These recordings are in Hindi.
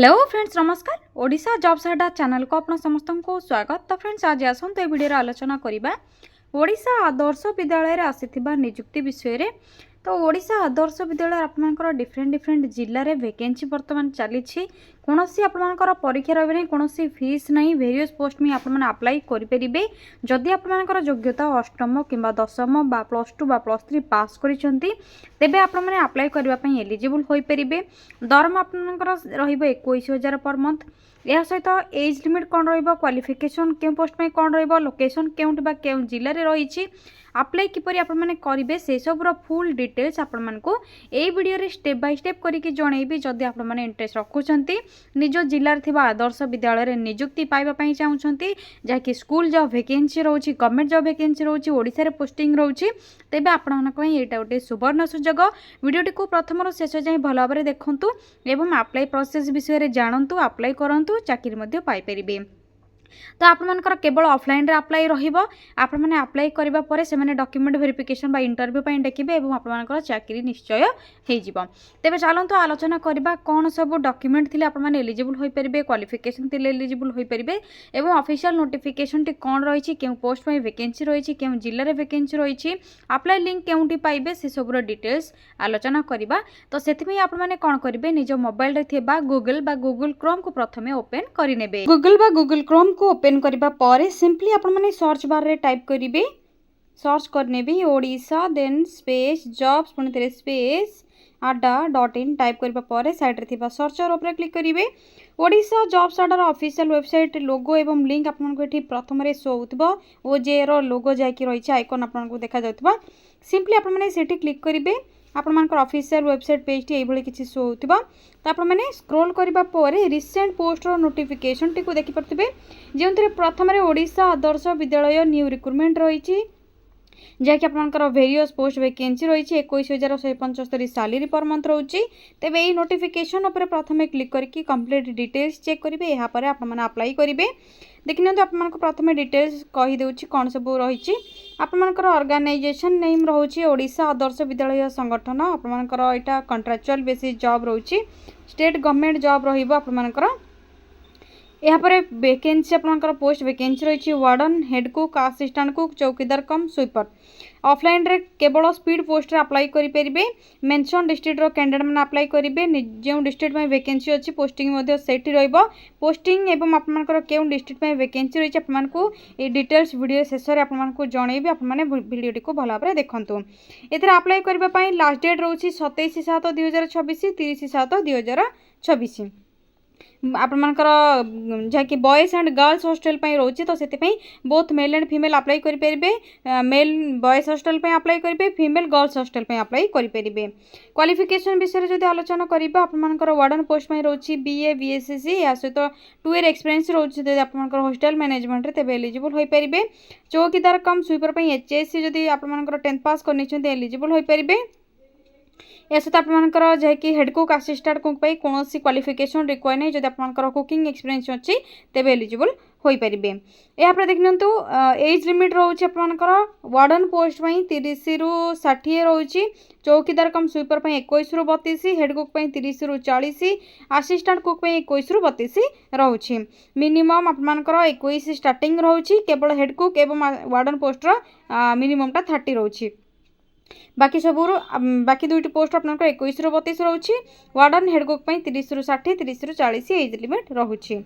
हेलो फ्रेंड्स, नमस्कार। ओडिशा जॉब्स अड्डा चैनल को अपना समस्त को स्वागत। तो फ्रेंड्स, आज आसतु ए वीडियो आलोचना करिबा ओडिशा आदर्श विद्यालय रे आसीथिबा नियुक्ति विषय रे। तो ओडिशा आदर्श विद्यालय आपनकर डिफरेंट जिल्ला रे वैकेंसी वर्तमान चली कौन सी आपनकर परीक्षा रही कौन सी फीस नहीं वेरियस पोस्ट में आपने अप्लाई करेंगे जदि आपनकर योग्यता अष्टम कि दशम बा +2 बा +3 पास करिसेंती तेबे आपने अप्लाई करने एलिजिबल हो पारे। दरमा आपनकर रहिबो 21,000 पर मंथ। यह सहित एज लिमिट कौन क्वालिफिकेशन क्यों पोस्ट में कौन लोकेशन क्योंटी बा क्यों जिले में रही अप्लाई किपरि आपने करेंगे से सबूर फुल डिटेल्स आपको यही वीडियो स्टेप बाय स्टेप करके जनइबी। जदि आपने इंटरेस्ट रखुंट निज जिले में आदर्श विद्यालय में नियुक्ति पाइबापी चाहूँगी जहाँकि स्कूल जॉब वैकेंसी रोचे गवर्नमेंट जॉब वैकेंसी रोचे ओडिशा रे पोस्टिंग रोचे तेबे आपको यहाँ गोटे सुवर्ण सुजोग। वीडियोटी को प्रथम शेष जाए भल भाव में देखूँ एवं अप्लाई प्रोसेस विषय में जानतु अप्लाई करूँ चाकरी पाइपर। तो आपनकर केवल ऑफलाइन रे अप्लाई रहिबो। आपण माने अप्लाई करबा परे से माने डॉक्यूमेंट वेरिफिकेशन बा इंटरव्यू पई देखिबे एवं आपनकर चाकरी निश्चय हे जिवो। तेबे चलंतु आलोचना करबा कोन सब डॉक्यूमेंट थिले आपण माने एलिजिबल होई परिबे, क्वालिफिकेशन थिले एलिजिबल होई परिबे एवं ऑफिशियल नोटिफिकेशन टी कोन रहिछि, केउ पोस्ट पई वैकेंसी रहिछि, केउ जिल्ला रे वैकेंसी रहिछि, अप्लाई लिंक केउटी पाइबे से सब डिटेल्स आलोचना करबा। तो सेथि पई आपण माने कोन करिवे निज मोबाइल रे थिबा गूगल बा गूगल क्रोम को प्रथमे ओपन करि नेबे। गूगल बा गूगल क्रोम को ओपन करबा परे सिंपली आपण माने सर्च बार रे टाइप करिवे। सर्च करने भी ओडिशा देन स्पेस जॉब्स पुणी तेरे स्पेस adda.in टाइप करबा परे साइड रे थिबा सर्चर ऊपर क्लिक करिवे। ओडिशा जॉब्स अड्डा ऑफिशियल वेबसाइट लोगो एवं लिंक आपनको एठी प्रथम रे शो होतबो ओ जे रो लोगो जाय कि रहिछ आइकन आपनको देखा जाउतबा। सिंपली आपण माने सेठी क्लिक करिवे। आपण मानकर ऑफिशियल वेबसाइट पेज टी एभली किछि शो होतबा। तो आपण माने स्क्रॉल करबा परे रिसेंट पोस्ट रो नोटिफिकेशन टी को देखि परतिबे जेंतरे प्रथम रे ओडिशा आदर्श विद्यालय न्यू रिक्रूटमेंट रहिछि जहाँकि आपंकर वेरियस पोस्ट वैकेंसी रही 21,175 सैलरी पर मंथ रोचे। तेज यही नोटिफिकेशन उपर प्रथम क्लिक करके कंप्लीट डिटेल्स चेक करेंगे। यापर आपने अप्लाई करेंगे। देखि नियंतु आपको प्रथम डिटेल्स कहीदे कौन सब रही आपंकर ऑर्गेनाइजेशन नेम रोचे ओडिशा आदर्श विद्यालय संगठन। आपंकर यहाँ कंट्राक्चुअल बेसिस जॉब रोचे स्टेट गवर्नमेंट जॉब रहा। यहाँ पर वैकेंसी आपंकर पोस्ट वैकेंसी रही warden head cook assistant cook चौकीदार कम स्वीपर। ऑफलाइन रे केवल स्पीड पोस्ट रे अप्लाई करेंगे। मेंशन डिस्ट्रिक्ट रो कैंडिडेट मैंने अप्लाई करेंगे जो डिस्ट्रिक्ट में वैकेंसी अच्छी पोस्टिंग सेठी रहिबो। पोस्टिंग एवं आपंकर केउं डिस्ट्रिक्ट में वैकेंसी रही आपको ये डिटेल्स वीडियो शेष में आपको जनइबी। आपने वीडियोटी को भल भाव में देखूँ। एथेर अप्लाई करने लास्ट डेट रोची 27/7/2026 30/7/2026। आपंकर जहाँकि बॉयज एंड गर्ल्स हॉस्टल रोचे तो से both male and female apply करेंगे। मेल बॉयज हॉस्टल अप्लाई करेंगे, फीमेल गर्ल्स हॉस्टल अप्लाई करेंगे। क्वालिफिकेशन विषय में आलोचना करबा आपंकर वार्डन पोस्ट में रोची BA BSc या सहित 2 ईयर एक्सपीरियंस रोचे आपंकर हॉस्टल मैनेजमेंट रे तेबे एलिजिबल हो पारे। चौकीदार कम स्वीपर HSC जदि आपंकर 10th पास कर एलिजिबल हो पारे। या सहित आपंकर जहाँकि हेड कुक असिस्टेंट कुक कौन क्वालिफिकेशन रिक्वायर नहीं जब आपंकर कुकिंग एक्सपीरियंस अच्छी तेबे एलिजिबल हो पारे। यहाँ देखि नियंतु एज लिमिट रोचे आपंकर वार्डन पोस्ट 30 रु 60 रोचे, चौकीदार कम स्वीपर 21 रु 32, हेड कुक 30 रु 40, असिस्टेंट कुक 21 रु 32 रोचे। मिनिमम आपंकर 21 स्टार्टिंग रोचे केवल हेड कुक एवं वार्डन पोस्टर मिनिममटा 30 रोचे। बाकी सब बाकी 2टी पोस्ट आपंकर 21 रु 32 रोचे। वार्डन हेड कुक 30 रु 60 30 रु 40 एज लिमिट रोचे।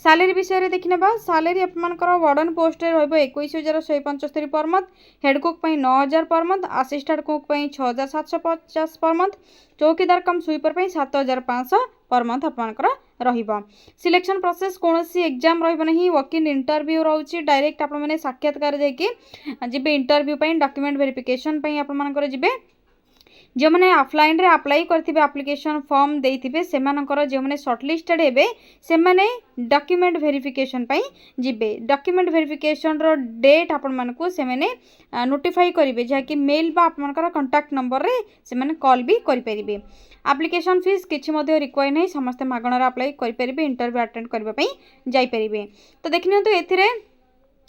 सैलरी विषय में देखने सैलरी आपंकर वार्डन पोस्ट रे 21,175 per month, head cook 9,000 per month, assistant cook 6,750 per month, चौकीदार कम स्वीपर 7,500 पर मंथ आपंकर रहिबा। सिलेक्शन प्रोसेस कौन सी एग्जाम रहिबो नहीं, वॉक इन इंटरव्यू रोचे डायरेक्ट आप मैंने साक्षात्कार जाकि जिबे इंटरव्यू डॉक्यूमेंट वेरिफिकेशन आपंकर जिबे। जो मैंने ऑफलाइन रे अप्लाई करथिबे एप्लिकेशन फॉर्म देथिबे सेमानकर जो मैंने शॉर्टलिस्टेड हेबे से माने डॉक्यूमेंट वेरिफिकेशन पई जिबे। डॉक्यूमेंट वेरिफिकेशन रो डेट आपण मानकू से माने नोटिफाई करिवे जहाँकि मेल बा आपनकर कांटेक्ट नंबर रे से माने कॉल भी करि परिबे। एप्लिकेशन फीस किछि मध्ये रिक्वायर नहीं, समस्त मागणार अप्लाई करि परिबे, इंटरव्यू अटेंड करबा पई जाई परिबे। तो देखनियंतु एथिरे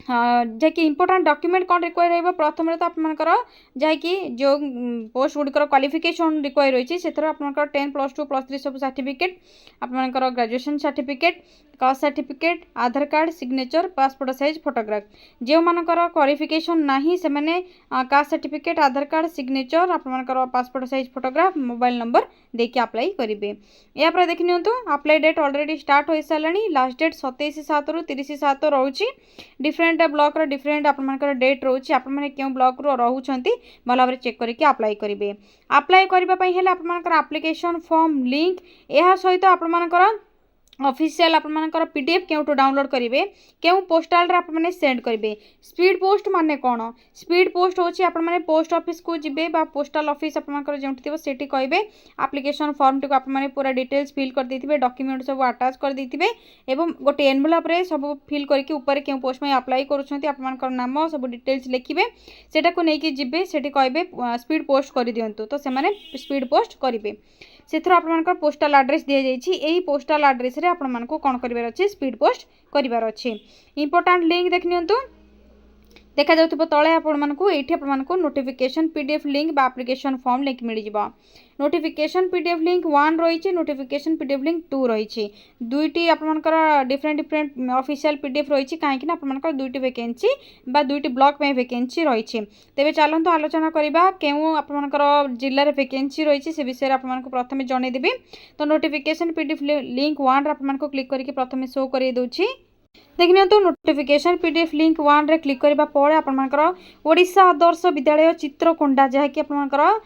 जैकि इंपोर्टेंट डॉक्यूमेंट कौन रिक्वायर रहिबो प्रथम तो आपनकर जैकि जो पोस्ट गुडिकर क्वालिफिकेशन रिक्वायर रही से आपनकर 10 +2 +3 सब सर्टिफिकेट आपनकर graduation certificate caste certificate Aadhaar card signature passport size photograph जो मानकर क्वालिफिकेशन नाही से माने caste certificate Aadhaar card signature आपनकर passport size photograph mobile number देके अप्लाई करेंगे। या पर देखि नियंतु अप्लाई डेट ऑलरेडी स्टार्ट हो सारानी लास्ट डेट 27/7 रु 30/7 रोची डिफरेंट ब्लॉक रो डिफरेंट आपनकर डेट रोची आपन क्यों ब्लॉक रो रहउछंती भल भाव चेक करके अप्लाई करेंगे। अप्लाई करबा पई हेले आपनकर एप्लिकेशन फॉर्म लिंक एहा सहित आपनकर ऑफिशियल आपनकर पीडीएफ केउटो डाउनलोड करेंगे केउ पोस्टाल रे आपने सेंड करेंगे। स्पीड पोस्ट माने कौन स्पीड पोस्ट होची आपने पोस्ट ऑफिस को जिबे बा पोस्टाल ऑफिस आपनकर जेउठी थिबो सेठी कहबे एप्लिकेशन फॉर्म टिको आपने पूरा डिटेल्स फिल कर देथिबे डॉक्यूमेंट सब अटैच कर देथिबे एवं गोटे एनवेलप रे सब फिल करके ऊपर केउ पोस्ट में अप्लाई करूछंती आपनकर नाम सब डिटेल्स लिखिबे सेटा को नेकी जिबे सेठी कहबे स्पीड पोस्ट कर दियंतु तो से माने स्पीड पोस्ट करिवे से आपनकर पोस्टाल एड्रेस दि जाइछि एही पोस्टाल एड्रेस रे आपन मानको कोन करिवार अछि स्पीड पोस्ट करिवार अछि। इंपोर्टेंट लिंक देख नियंतु देखा जाउथिबो तळे आपण मानको एठी आपण मानको नोटिफिकेशन पीडीएफ लिंक बा एप्लिकेशन फॉर्म लिंक मिल जिवो। नोटिफिकेशन पीडीएफ लिंक 1 रही नोटिफिकेशन पीडीएफ लिंक 2 रही दुईटी आपनकर डिफरेंट डिफरेंट ऑफिशियल पीडीएफ रही कहीं आपनकर दुईटी वैकेंसी बा दुईटी ब्लॉक में वैकेंसी रही तेबे चलंतु आलोचना करबा केउ आपनकर जिल्ला रे वैकेंसी रही से विषय आपनको प्रथमे जणे देबी। तो नोटिफिकेशन पीडीएफ लिंक 1 रे आपनको क्लिक करके प्रथमे शो करी दोछि देखिए तो नोटिफिकेशन पीडीएफ लिंक 1 रे क्लिक करबा परे आपनकर ओडिशा आदर्श विद्यालय चित्रकोंडा जहाँकि आपनकर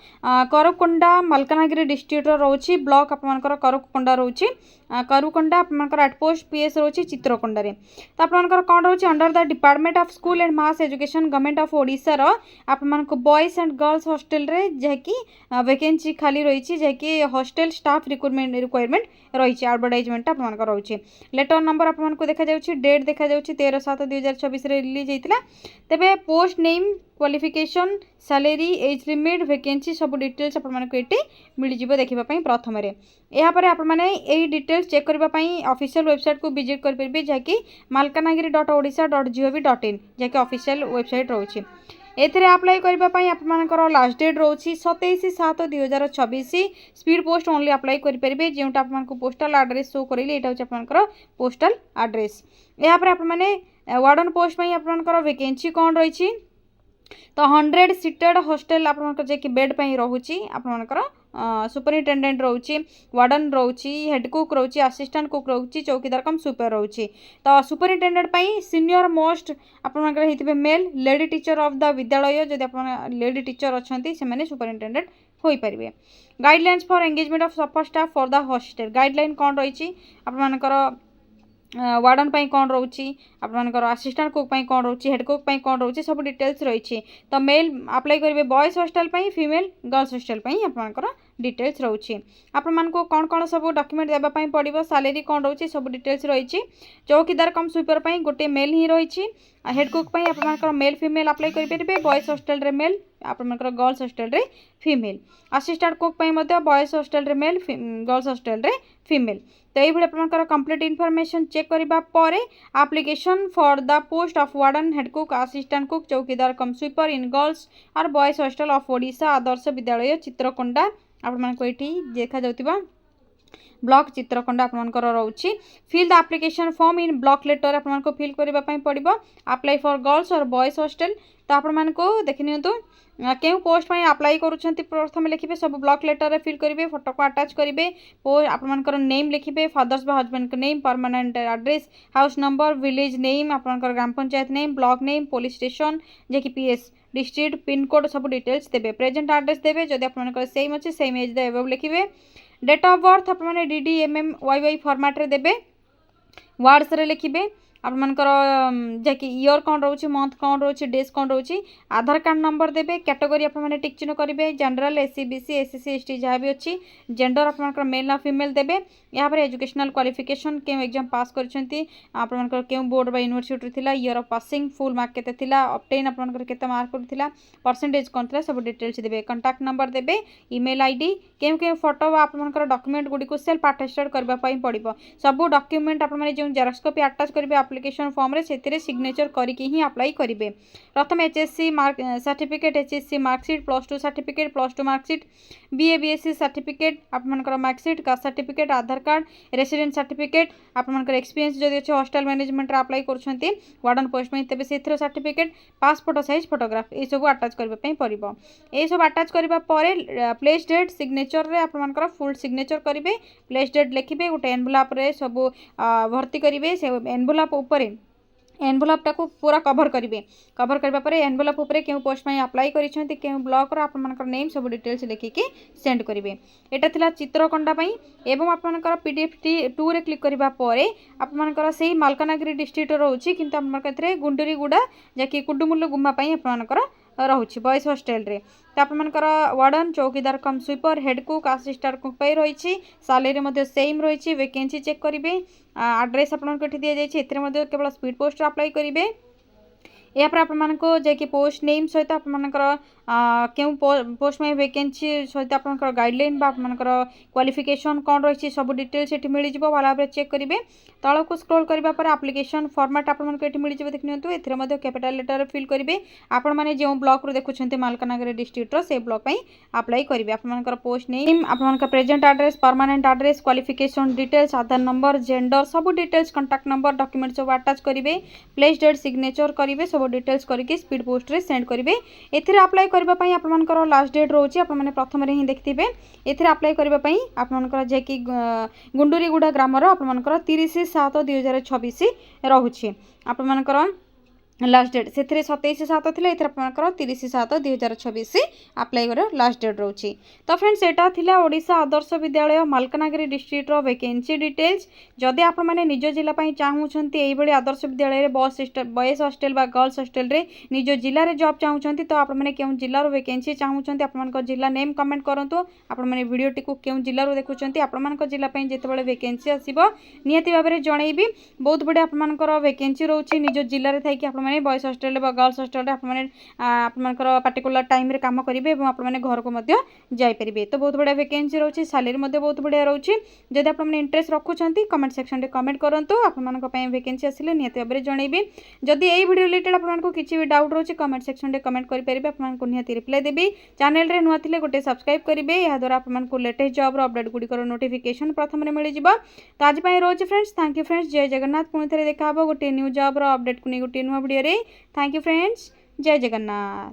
करकोंडा मलकानगिरी डिस्ट्रिक्ट रोची ब्लॉक आपनकर करकोंडा रोची करुकोंडा आपनकर एट पोस्ट पीएस रोची चित्रकोंडा रे तो आपनकर कोन रोची under the department of school and mass education government of Odisha रो आपनकर बॉयज एंड गर्ल्स हॉस्टल रे जहाँकि वैकेंसी खाली रही जहाँकि हॉस्टल स्टाफ रिक्वायरमेंट रही एडवर्टाइजमेंट आपनकर रोची लेटर नंबर आपनको देखा जाउची डेट देखा जाउची 13/7/2024 रे रिलीज हेतिला तेबे post name qualification salary age limit vacancy सब डिटेल्स आपण मानको एटी मिल जिवो देखिबा पई प्रथम रे एहा परे आपण माने एही डिटेल्स चेक करबा पई ऑफिशियल वेबसाइट को विजिट कर परबे जाकी malkanagiri.odisha.gov.in जाकी ऑफिशियल वेबसाइट रहउची एथरे अप्लाई करबा पई आपनकर लास्ट डेट रहउची 27/7/2024 स्पीड पोस्ट ओनली अप्लाई करि परबे जेउटा आपनको पोस्टल एड्रेस शो करिले एटा होची आपनकर पोस्टल एड्रेस। एहा पर आपण माने वार्डन पोस्ट पई आपनकर वैकेंसी कोन रहिछि तो 100 सीटेड हॉस्टल आपनकर जे कि बेड पई रहउची आपनकर सुपरिटेंडेंट रोची वार्डन रोची हेड कुक रोची असिस्टेंट कुक रोची चौकीदार कम सुपर रोची तो सुपरिटेंडेंट पई सीनियर मोस्ट आपनकर हेतिबे male lady teacher of the विद्यालय जदि आपन लेडी टीचर अछंती से माने सुपरिटेंडेंट होई परिबे। Guidelines for engagement of support staff for the hostel guideline कोन रहिछि आपनकर वार्डन पई कोन रोची आपनकर असिस्टेंट कुक पई कोन रोची हेड कुक पई कोन रोची सब डिटेल्स रही तो मेल अप्लाई करेंगे बॉयज हॉस्टल पई फीमेल गर्ल्स हॉस्टल पई आपनकर डिटेल्स रोची आपण मानको कोन कोन सब डॉक्यूमेंट देबा पई पड़िबो सैलरी कोन रोची सब डिटेल्स रही चौकीदार कम स्वीपर पई गोटे मेल ही रही हेड कुक पई आपनकर मेल फीमेल अप्लाई करि परबे बॉयज हॉस्टल रे मेल आपनकर गर्ल्स हॉस्टल रे फीमेल असिस्टेंट कुक पई मध्य बॉयज हॉस्टल रे मेल गर्ल्स हॉस्टल रे फीमेल तो ये आपनकर कंप्लीट इनफॉरमेशन चेक करबा परे application for the post of warden head cook assistant cook चौकीदार कम स्वीपर इन गर्ल्स और boys hostel of Odisha Adarsha Vidyalaya Chitrakonda आपनको एठी देखा जाउतिबा ब्लॉक चित्रकोंडा आपनकर रहउची fill the application form in block letter आपनको fill करबा पई पड़िबो अप्लाई फॉर गर्ल्स और बॉयज हॉस्टल तो आपनको देखि नियंतु केउ पोस्ट पई अप्लाई करूछंती प्रथम लिखिबे सब ब्लॉक लेटर रे फिल करिवे फोटो को अटैच करिवे आपनकर नेम लिखिबे फादर्स बा हस्बैंड के name permanent address house number village name आपनकर gram panchayat name block name police station जे कि पीएस डिस्ट्रिक्ट पिन कोड सब डिटेल्स देबे प्रेजेंट एड्रेस देबे जदि आपनकर सेम अछि सेम एज दे एबव लिखिबे डेट ऑफ बर्थ आपने DDMM YY फॉर्मेट रे देबे वर्ड्स रे लिखिबे आपनकर जैकि ईयर कौन रोचे मंथ कौन रोचे डेज कौन रोचे आधार कार्ड नंबर देबे कैटेगरी आपने टिक चिन्ह करेंगे general SC BC SC ST जहाँ भी अच्छी जेंडर आपनकर मेल ना फीमेल देबे यहाँ पर एजुकेशनल क्वालिफिकेशन केउ एग्जाम पास करछंती आपनकर केउ बोर्ड बा यूनिवर्सिटी थिला year of passing full mark केते थिला ऑब्टेन आपनकर केते मार्क थिला परसेंटेज कोन थिला सब डिटेल्स देबे कांटेक्ट नंबर देबे ईमेल आईडी केउ केउ फोटो आपनकर डॉक्यूमेंट गुडी को सेल्फ अटेस्टेड करबा पई पड़िबो सब डॉक्यूमेंट आपन जो जेरॉक्स कॉपी अटैच करबे आप्लिकेशन फॉर्म रे से सिग्नेचर करके ही अप्लाई करेंगे। प्रथम HSC mark certificate, HSC marksheet, +2 certificate, +2 marksheet, BA BSc certificate, आपमनकर marksheet, caste certificate, Aadhaar card, resident certificate, आपमनकर एक्सपीरियंस जदि अच्छे हॉस्टल मैनेजमेंट अप्लाई करछंती वार्डन पोस्ट में तेबे सेथरो सर्टिफिकेट, पासपोर्ट साइज फोटोग्राफ ए सब अटैच करबा पई परिबो। ए सब अटैच करबा परे प्लेस डेट सिग्नेचर रे आपमनकर फुल सिग्नेचर करिवे, प्लेस डेट लिखिबे, गोटे एनवेलप रे सब भर्ती करिवे। से एनवेलप ऊपर एनवेलप टाको पूरा कवर करेंगे। कवर करबा परे एनवेलप ऊपर क्यों पोस्ट में अप्लाई करिसेंती क्यों ब्लॉक रो आपमनकर नेम सब डिटेल्स लिखिकी सेंड करेंगे। एटा थिला चित्रकोंडा पई एवं आपमनकर पीडीएफ 2 रे क्लिक करबा परे आपमनकर सेही मालकानगिरी डिस्ट्रिक्ट रहउची, किंतु आपमनकर एथरे गुंडुरीगुडा जाकी कुडुमुल्लु गुम्मा पई आपमनकर रहुछि बॉयज हॉस्टल रे। तो आपमनकर वार्डन, चौकीदार cum sweeper, head cook, assistant cook पई रहिछि। सैलरी मध्ये सेम रहिछि। वैकेंसी चेक करिवे। एड्रेस आपमनकर एठी दिया जाइछि। एथरे मध्ये केवल स्पीड पोस्ट अप्लाई करिवे। या पर आपमनको जेकी पोस्ट नेम सहित आपमनकर क्यों पोस्ट में वैकेंसी सहित आपमनकर गाइडलाइन बा आपमनकर क्वालिफिकेशन कोन रहिछि सब डिटेल्स एठी मिलि जिवो। वाला भाबरे चेक करिवे। तळको स्क्रॉल करबा पर एप्लिकेशन फॉर्मेट आपमनको एठी मिलि जिवो। देखनियंतु एथिरे मध्ये कैपिटल लेटर फिल करिवे। आपण माने जे ब्लॉक रो देखुछन्ते मालकानगिरी डिस्ट्रिक्ट रो से ब्लॉक पई अप्लाई करिवे। आपमनकर पोस्ट नेम, आपमनकर present address, permanent address, qualification details, Aadhaar number, gender सब डिटेल्स, कांटेक्ट नंबर, डॉक्यूमेंट सब अटैच करिवे। प्लेस डेट सिग्नेचर करिवे। सब डिटेल्स करके स्पीड पोस्ट रे सेंड करिवे। एथिरे अप्लाई करबा पई आपमनकर लास्ट डेट रोची आपण माने प्रथम रे ही देखथिबे। एथिरे अप्लाई करबा पई आपमनकर जे कि गुंडुरीगुडा ग्राम रो आपमनकर 30/7/2026 रहुछि। आपमनकर लास्ट डेट से 27/7 थिला। एथरा आपनकर 30/7/2026 अप्लाई कर लास्ट डेट रोची। तो फ्रेंड्स एटा थिला ओडिशा आदर्श विद्यालय मालकानगिरी डिस्ट्रिक्ट रो वैकेंसी डिटेल्स। जदि आपण माने निज जिला पई चाहूछंती एई भली आदर्श विद्यालय रे बॉयज हॉस्टल बा गर्ल्स हॉस्टल रे निज जिला रे जॉब चाहूछंती तो आपण माने केउ जिल्ला रो वैकेंसी चाहूछंती आपण मानकर जिल्ला नेम कमेंट करंतु। आपण माने वीडियो टिकु केउ जिल्ला रो देखुछंती आपण मानकर जिल्ला पई जेतेबेले वैकेंसी आसीबो नियति भाबरे जणैबी। बहुत बडे आपण मानकर वैकेंसी रोची निज जिल्ला रे थाई कि आपण बॉयज हॉस्टल गर्ल्स हॉस्टल आपमनकर पार्टिकुलर टाइम रे काम करेंगे और आप घर को जाई परिबे। तो बहुत बढ़िया वैकेंसी रोची। सैलरी बहुत बढ़िया रोची। जदि आप इंटरेस्ट रखुछंती कमेंट सेक्शन रे कमेंट करंतु। आपमनक पई वैकेंसी आसिले नियति भाबरे जणैबे। जदि एई वीडियो रिलेटेड आपमनक किछि भी डाउट रोची कमेंट सेक्शन रे कमेंट करि परिबे। आपमनक नियति रिप्लाई देबी। चैनल रे नुआ थिले गोटे सब्सक्राइब करिवे। या द्वारा आपमनक लेटेस्ट जॉब रो अपडेट गुडी कर नोटिफिकेशन प्रथम रे मिलि जिवो। तो आज पई रोची फ्रेंड्स। Thank you friends. जय जगन्नाथ। पुणी थरे देखा हबो गोटे न्यू जॉब रो अपडेट को नै गोटे नुआ वीडियो रे। Thank you friends. जय जगन्नाथ।